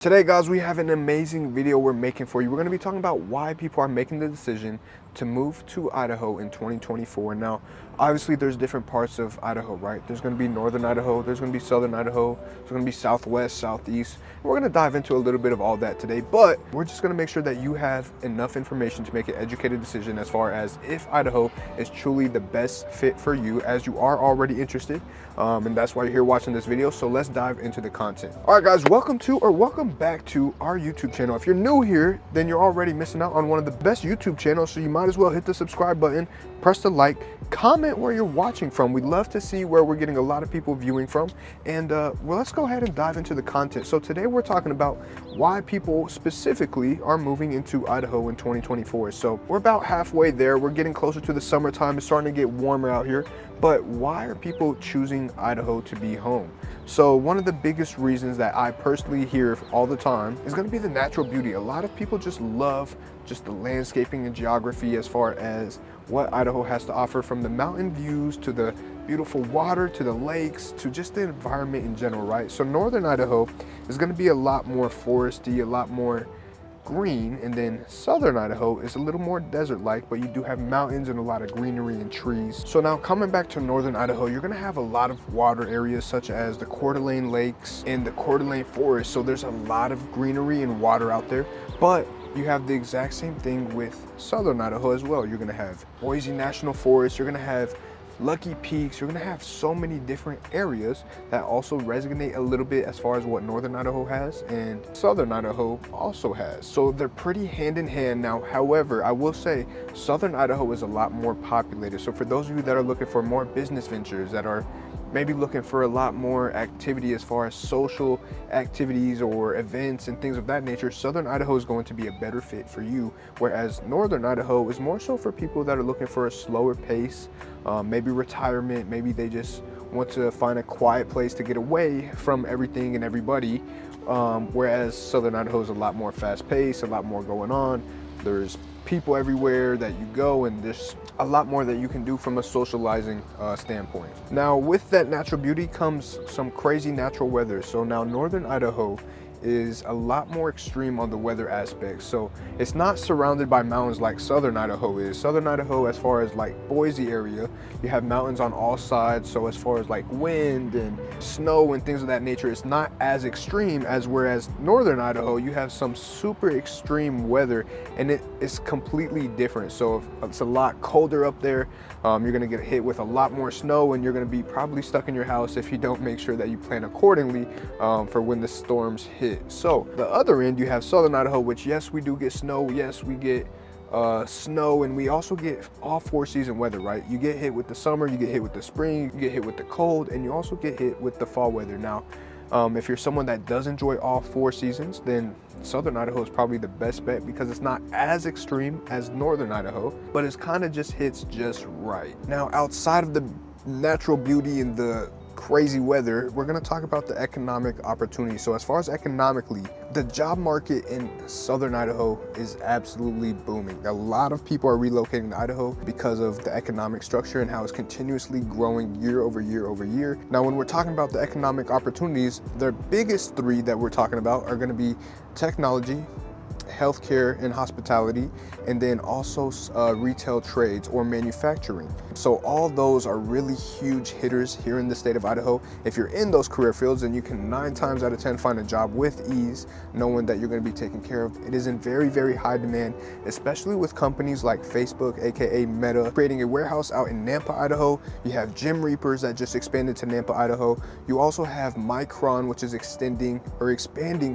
Today, guys, we have an amazing video we're making for you. We're going to be talking about why people are making the decision to move to Idaho in 2024. Now, obviously, there's different parts of Idaho, right? There's going to be northern Idaho, there's going to be southern Idaho, there's going to be southwest, southeast. We're going to dive into a little bit of all that today, but we're just going to make sure that you have enough information to make an educated decision as far as if Idaho is truly the best fit for you, as you are already interested, and that's why you're here watching this video. So let's dive into the content. All right, guys, welcome back to our YouTube channel. If you're new here, then you're already missing out on one of the best YouTube channels, so you might as well hit the subscribe button, press the like, comment where you're watching from. We'd love to see where we're getting a lot of people viewing from, and well, let's go ahead and dive into the content. So today we're talking about why people specifically are moving into Idaho in 2024. So we're about halfway there. We're getting closer to the summertime. It's starting to get warmer out here, but why are people choosing Idaho to be home? So one of the biggest reasons that I personally hear all the time is going to be the natural beauty. A lot of people just love just the landscaping and geography as far as what Idaho has to offer, from the mountain views to the beautiful water to the lakes to just the environment in general, right? So northern Idaho is going to be a lot more foresty, a lot more green, and then southern Idaho is a little more desert-like, but you do have mountains and a lot of greenery and trees. So now coming back to northern Idaho, you're going to have a lot of water areas such as the Coeur d'Alene Lakes and the Coeur d'Alene Forest. So there's a lot of greenery and water out there, but you have the exact same thing with southern Idaho as well. You're going to have Boise National Forest, you're going to have Lucky Peaks, you're gonna have so many different areas that also resonate a little bit as far as what northern Idaho has and southern Idaho also has. So they're pretty hand in hand. Now, however, I will say southern Idaho is a lot more populated. So for those of you that are looking for more business ventures, that are maybe looking for a lot more activity as far as social activities or events and things of that nature, southern Idaho is going to be a better fit for you, whereas northern Idaho is more so for people that are looking for a slower pace, maybe retirement, maybe they just want to find a quiet place to get away from everything and everybody, whereas southern Idaho is a lot more fast paced, a lot more going on. There's people everywhere that you go, and there's a lot more that you can do from a socializing standpoint. Now, with that natural beauty comes some crazy natural weather. So now northern Idaho is a lot more extreme on the weather aspect. So it's not surrounded by mountains like southern Idaho is. Southern Idaho, as far as like Boise area, you have mountains on all sides. So as far as like wind and snow and things of that nature, it's not as extreme as whereas northern Idaho, you have some super extreme weather, and it is completely different. So it's a lot colder up there. You're gonna get hit with a lot more snow, and you're gonna be probably stuck in your house if you don't make sure that you plan accordingly for when the storms hit. So the other end, you have southern Idaho, which yes, we do get snow, yes, we get snow, and we also get all 4-season weather, right? You get hit with the summer, you get hit with the spring, you get hit with the cold, and you also get hit with the fall weather. Now, if you're someone that does enjoy all 4 seasons, then southern Idaho is probably the best bet, because it's not as extreme as northern Idaho, but it's kind of just hits just right. Now, outside of the natural beauty and the crazy weather, we're going to talk about the economic opportunity. So as far as economically, the job market in southern Idaho is absolutely booming. A lot of people are relocating to Idaho because of the economic structure and how it's continuously growing year over year over year. Now, when we're talking about the economic opportunities, the biggest 3 that we're talking about are going to be technology, healthcare and hospitality, and then also retail trades or manufacturing. So all those are really huge hitters here in the state of Idaho. If you're in those career fields, then you can 9 times out of 10 find a job with ease, knowing that you're going to be taken care of. It is in very, very high demand, especially with companies like Facebook, aka Meta, creating a warehouse out in Nampa, Idaho. You have Jim Reapers that just expanded to Nampa, Idaho. You also have Micron, which is expanding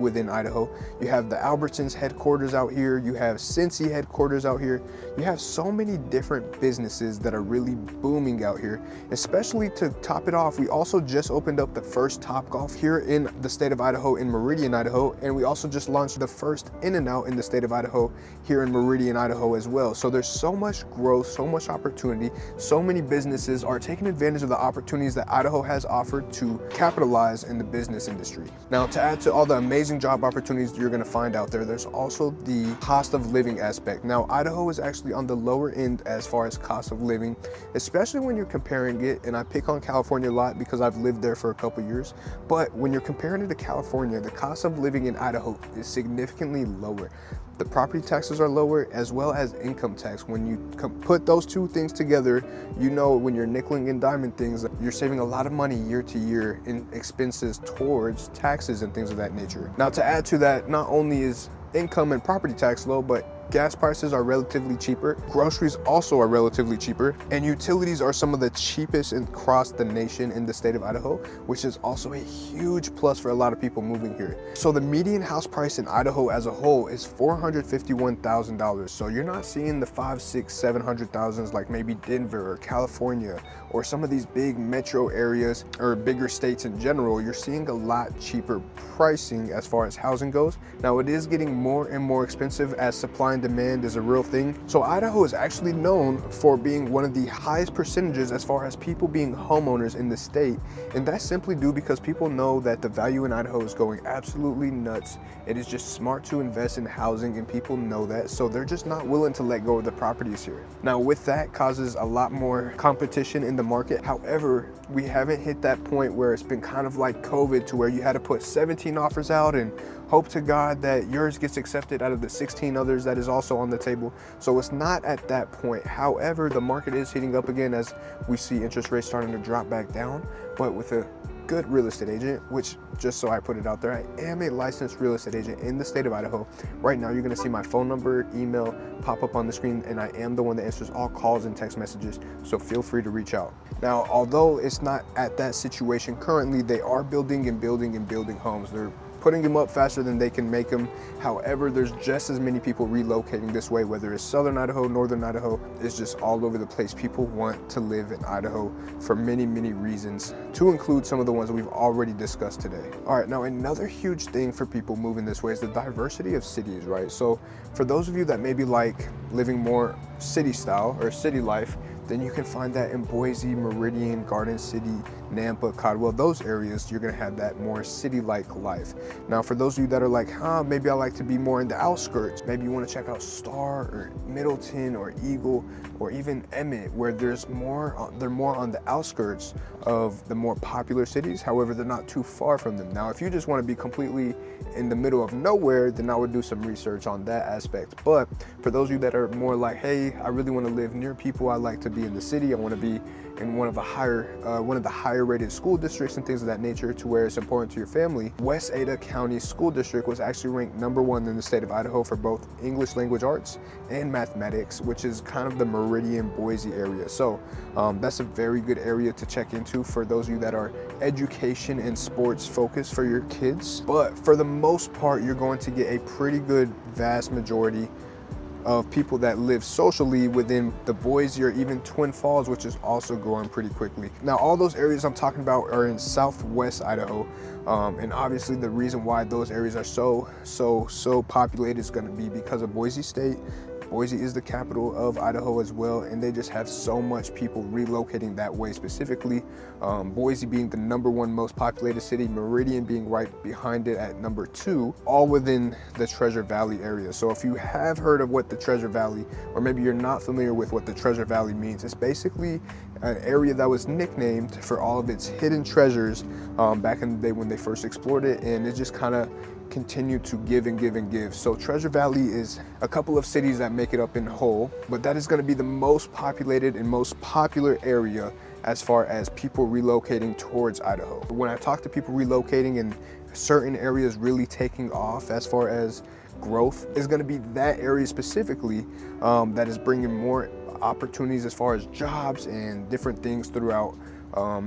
within Idaho. You have the Albertsons headquarters out here. You have Cincy headquarters out here. You have so many different businesses that are really booming out here. Especially to top it off, we also just opened up the first Topgolf here in the state of Idaho, in Meridian, Idaho, and we also just launched the first In-N-Out in the state of Idaho here in Meridian, Idaho as well. So there's so much growth, so much opportunity. So many businesses are taking advantage of the opportunities that Idaho has offered to capitalize in the business industry. Now, to add to all the amazing job opportunities you're going to find out there, there's also also the cost of living aspect. Now, Idaho is actually on the lower end as far as cost of living, especially when you're comparing it, and I pick on California a lot because I've lived there for a couple years, but when you're comparing it to California, the cost of living in Idaho is significantly lower. The property taxes are lower, as well as income tax. When you put those two things together, you know, when you're nickeling and diming things, you're saving a lot of money year to year in expenses towards taxes and things of that nature. Now, to add to that, not only is income and property tax low, but gas prices are relatively cheaper, groceries also are relatively cheaper, and utilities are some of the cheapest across the nation in the state of Idaho, which is also a huge plus for a lot of people moving here. So the median house price in Idaho as a whole is $451,000. So you're not seeing the 500, 600, 700,000s like maybe Denver or California or some of these big metro areas or bigger states in general. You're seeing a lot cheaper pricing as far as housing goes. Now, it is getting more and more expensive as supply and demand is a real thing. So Idaho is actually known for being one of the highest percentages as far as people being homeowners in the state. And that's simply due because people know that the value in Idaho is going absolutely nuts. It is just smart to invest in housing, and people know that. So they're just not willing to let go of the properties here. Now, with that causes a lot more competition in the market. However, we haven't hit that point where it's been kind of like COVID, to where you had to put 17 offers out and hope to God that yours gets accepted out of the 16 others that is also on the table. So it's not at that point. However, the market is heating up again as we see interest rates starting to drop back down. But with a good real estate agent, which, just so I put it out there, I am a licensed real estate agent in the state of Idaho. Right now, you're gonna see my phone number, email pop up on the screen, and I am the one that answers all calls and text messages, so feel free to reach out. Now, although it's not at that situation currently, they are building and building and building homes. They're putting them up faster than they can make them. However, there's just as many people relocating this way, whether it's southern Idaho, northern Idaho. It's just all over the place. People want to live in Idaho for many, many reasons, to include some of the ones we've already discussed today. All right, now another huge thing for people moving this way is the diversity of cities, right? So for those of you that maybe like living more city style or city life, then you can find that in Boise, Meridian, Garden City, Nampa, Caldwell, those areas. You're gonna have that more city-like life. Now, for those of you that are like, maybe I like to be more in the outskirts, maybe you wanna check out Star or Middleton or Eagle or even Emmett, where they're more on the outskirts of the more popular cities. However, they're not too far from them. Now, if you just wanna be completely in the middle of nowhere, then I would do some research on that aspect. But for those of you that are more like, hey, I really wanna live near people, I like to be in the city, I want to be in one of the higher rated school districts and things of that nature, to where it's important to your family. West Ada County School District was actually ranked #1 in the state of Idaho for both English language arts and mathematics, which is kind of the Meridian, Boise area. So that's a very good area to check into for those of you that are education and sports focused for your kids. But for the most part, you're going to get a pretty good vast majority of people that live socially within the Boise or even Twin Falls, which is also growing pretty quickly. Now, all those areas I'm talking about are in southwest Idaho, and obviously the reason why those areas are so populated is going to be because of Boise State. Boise is the capital of Idaho as well, and they just have so much people relocating that way specifically. Boise being the #1 most populated city, Meridian being right behind it at #2, all within the Treasure Valley area. So if you have heard of what the Treasure Valley, or maybe you're not familiar with what the Treasure Valley means, it's basically an area that was nicknamed for all of its hidden treasures back in the day when they first explored it, and it just kind of continue to give and give and give. So Treasure Valley is a couple of cities that make it up in whole, but that is going to be the most populated and most popular area as far as people relocating towards Idaho. When I talk to people relocating and certain areas really taking off as far as growth, is going to be that area specifically that is bringing more opportunities as far as jobs and different things throughout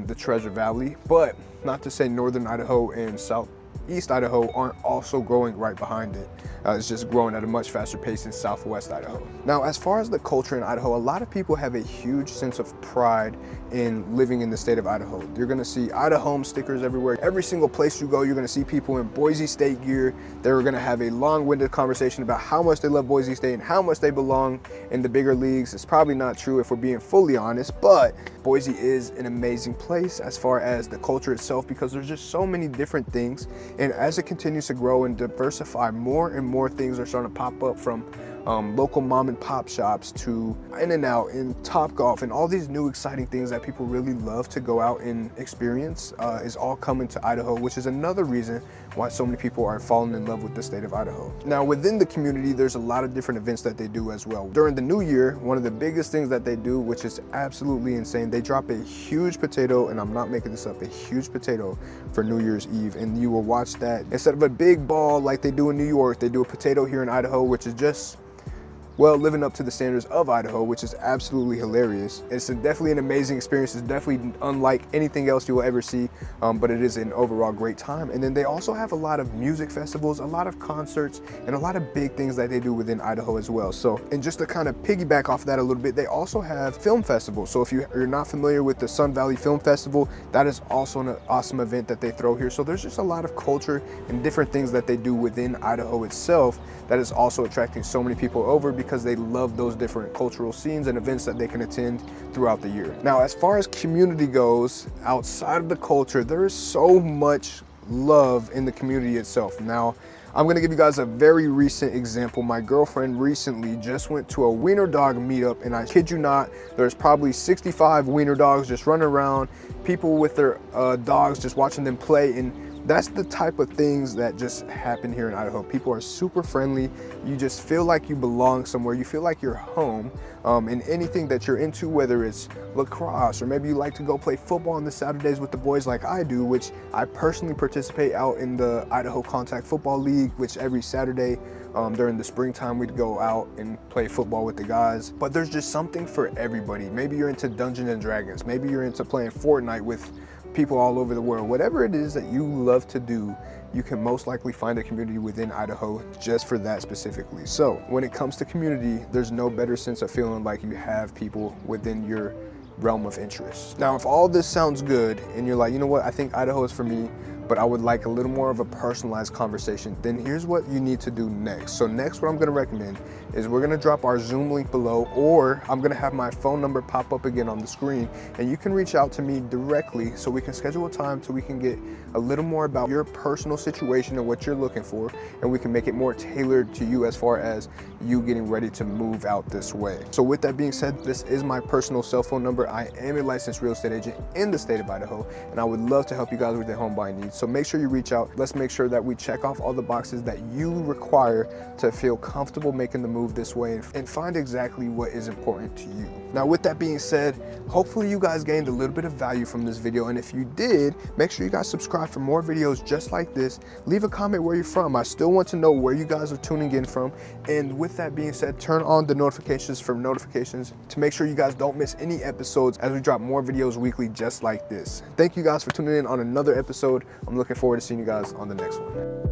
the Treasure Valley. But not to say northern Idaho and southeast Idaho aren't also growing right behind it. It's just growing at a much faster pace in southwest Idaho. Now, as far as the culture in Idaho, a lot of people have a huge sense of pride in living in the state of Idaho. You're gonna see Idaho stickers everywhere. Every single place you go, you're gonna see people in Boise State gear. They're gonna have a long-winded conversation about how much they love Boise State and how much they belong in the bigger leagues. It's probably not true if we're being fully honest, but Boise is an amazing place as far as the culture itself, because there's just so many different things And as it continues to grow and diversify, more and more things are starting to pop up, from local mom and pop shops to In-N-Out and Topgolf, and all these new exciting things that people really love to go out and experience is all coming to Idaho, which is another reason why so many people are falling in love with the state of Idaho. Now, within the community, there's a lot of different events that they do as well. During the new year, one of the biggest things that they do, which is absolutely insane, they drop a huge potato, and I'm not making this up, a huge potato for New Year's Eve. And you will watch that, instead of a big ball like they do in New York, they do a potato here in Idaho, which is just, well, living up to the standards of Idaho, which is absolutely hilarious. It's definitely an amazing experience. It's definitely unlike anything else you will ever see, but it is an overall great time. And then they also have a lot of music festivals, a lot of concerts, and a lot of big things that they do within Idaho as well. So, and just to kind of piggyback off that a little bit, they also have film festivals. So if you're not familiar with the Sun Valley Film Festival, that is also an awesome event that they throw here. So there's just a lot of culture and different things that they do within Idaho itself that is also attracting so many people over, because they love those different cultural scenes and events that they can attend throughout the year. Now, as far as community goes, outside of the culture, there is so much love in the community itself. Now, I'm gonna give you guys a very recent example. My girlfriend recently just went to a wiener dog meetup, and I kid you not, there's probably 65 wiener dogs just running around, people with their dogs just watching them play. And that's the type of things that just happen here in Idaho. People are super friendly. You just feel like you belong somewhere. You feel like you're home. And anything that you're into, whether it's lacrosse, or maybe you like to go play football on the Saturdays with the boys like I do, which I personally participate out in the Idaho Contact Football League, which every Saturday during the springtime we'd go out and play football with the guys. But there's just something for everybody. Maybe you're into Dungeons and Dragons. Maybe you're into playing Fortnite with people all over the world. Whatever it is that you love to do, you can most likely find a community within Idaho just for that specifically. So when it comes to community, there's no better sense of feeling like you have people within your realm of interest. Now, if all this sounds good and you're like, you know what, I think Idaho is for me, but I would like a little more of a personalized conversation, then here's what you need to do next. So next, what I'm gonna recommend is we're gonna drop our Zoom link below, or I'm gonna have my phone number pop up again on the screen, and you can reach out to me directly so we can schedule a time so we can get a little more about your personal situation and what you're looking for, and we can make it more tailored to you as far as you getting ready to move out this way. So with that being said, this is my personal cell phone number. I am a licensed real estate agent in the state of Idaho, and I would love to help you guys with your home buying needs. So make sure you reach out. Let's make sure that we check off all the boxes that you require to feel comfortable making the move this way, and find exactly what is important to you. Now, with that being said, hopefully you guys gained a little bit of value from this video, and if you did, make sure you guys subscribe for more videos just like this. Leave a comment where you're from. I still want to know where you guys are tuning in from. And with that being said, turn on the notifications for notifications to make sure you guys don't miss any episodes as we drop more videos weekly just like this. Thank you guys for tuning in on another episode. I'm looking forward to seeing you guys on the next one.